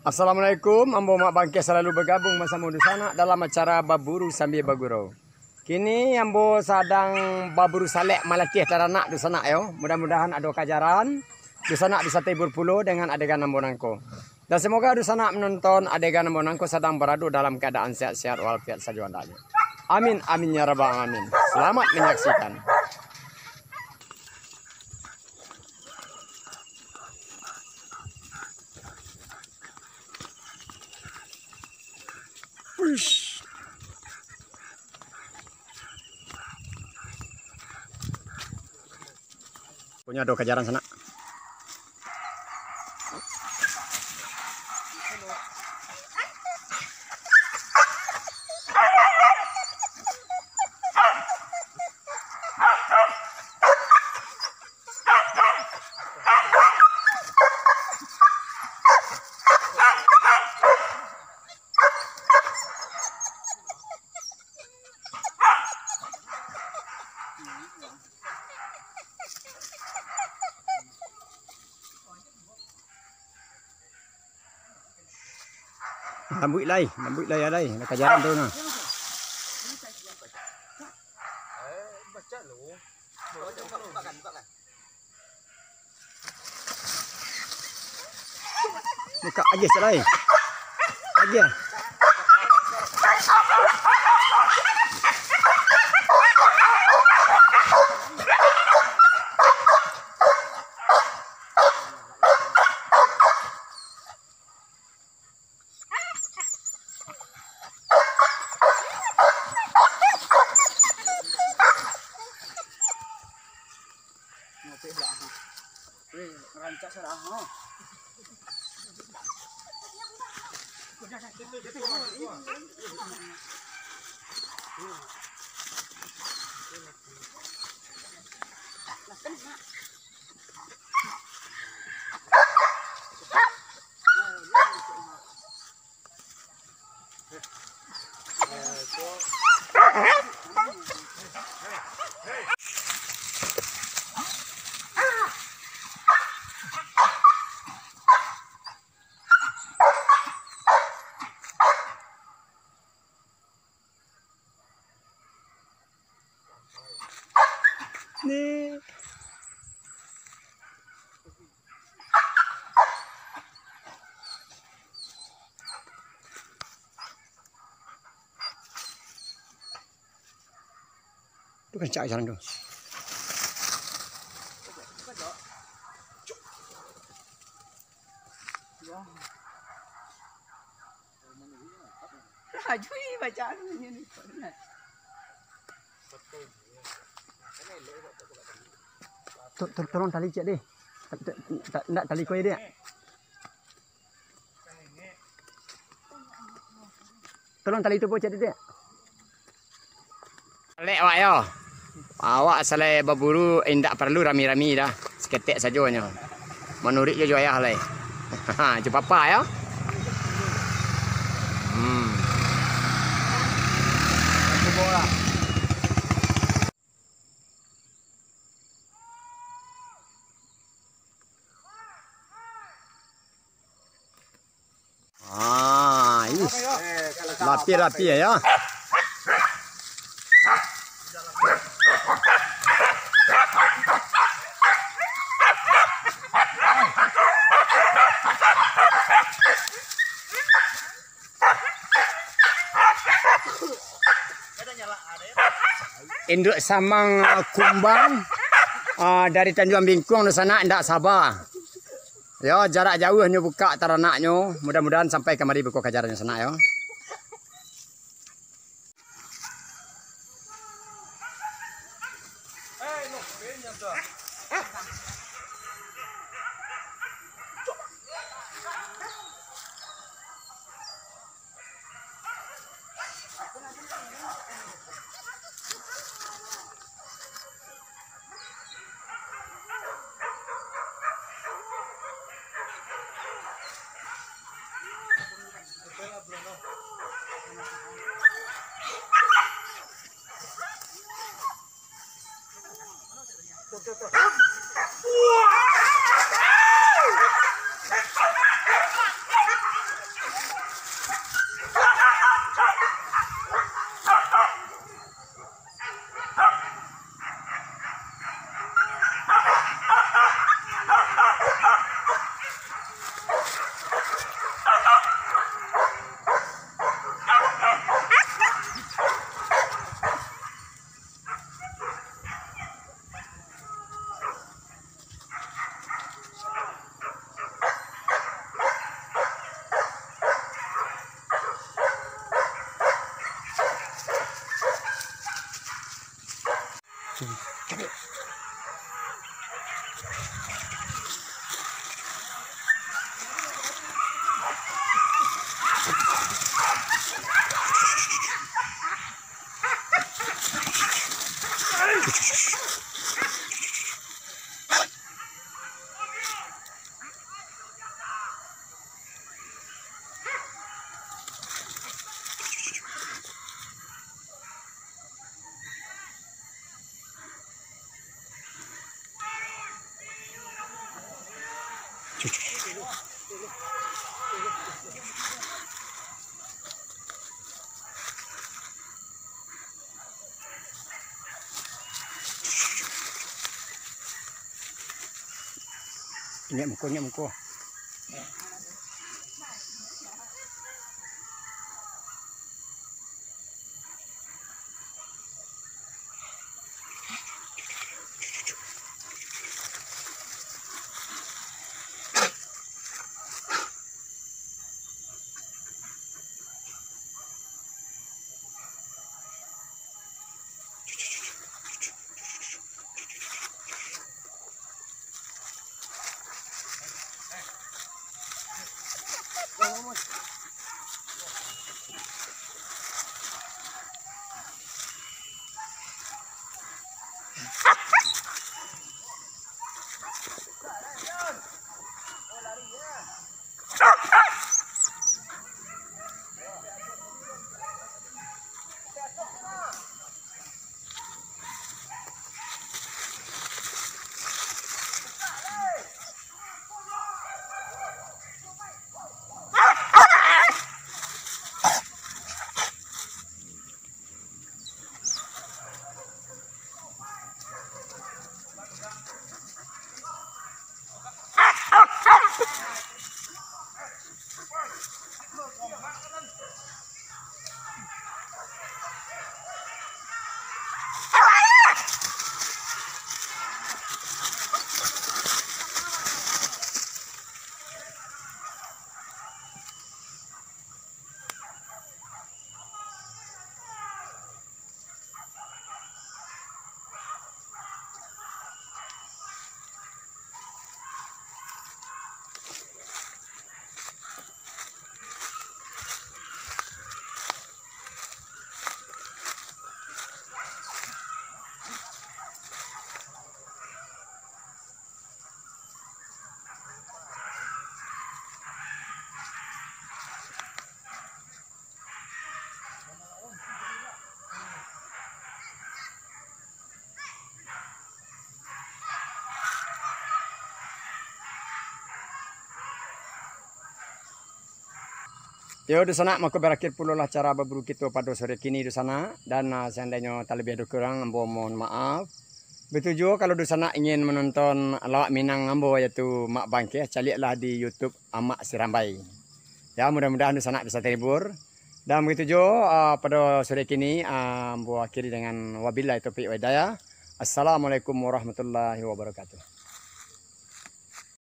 Assalamualaikum, Ambo Mak Bangke selalu bergabung bersama Dusana dalam acara Baburu Sambil Bagurau. Kini Ambo sedang baburu salek malatih teranak Dusana yo. Mudah-mudahan ada kajaran Dusana bisa tibur pulo dengan adegan Ambo Nangko. Dan semoga Dusana menonton adegan Ambo Nangko sedang beradu dalam keadaan sehat-sehat walafiat saja andanya. Amin amin ya rabbal alamin. Selamat menyaksikan. Uish. Punya ada kejaran sana. Lambuit lai ada lai, nak kajaran tu nah. Buka aja selai. Aja. Rancak serah ha. Ni. Tu kan cak jalan tu. Rajui bacaan ni. Tolong tali cik deh. Tak tali koi dia. Tolong tali tu pun cik dia. Lek awak yo. Awak selai berburu indak perlu rami-rami dah. Seketik saja nya. Menurik je ayah lai. Ha, jumpa apa ya? Bola. Rapi ya. Induk samang kumbang dari Tanjung Bingkung di sana ndak sabar. Ya, jarak jauhnya buka teranaknya. Mudah-mudahan sampai kemari buku kajarannya sana ya. Ingat muka, ingat muka. Yo di sana maka berakhir pula lah cara berburu kita pada sore kini di sana, dan seandainya tak lebih ada kurang ambo mohon maaf. Betuju kalau di sana ingin menonton lawak Minang ambo yaitu Mak Bangke, carilah di YouTube Amak Sirambai. Ya mudah-mudahan di sana bisa terhibur. Dan begitu juga pada sore kini ambo akhiri dengan wabillahi taufiq wa hidayah. Assalamualaikum warahmatullahi wabarakatuh.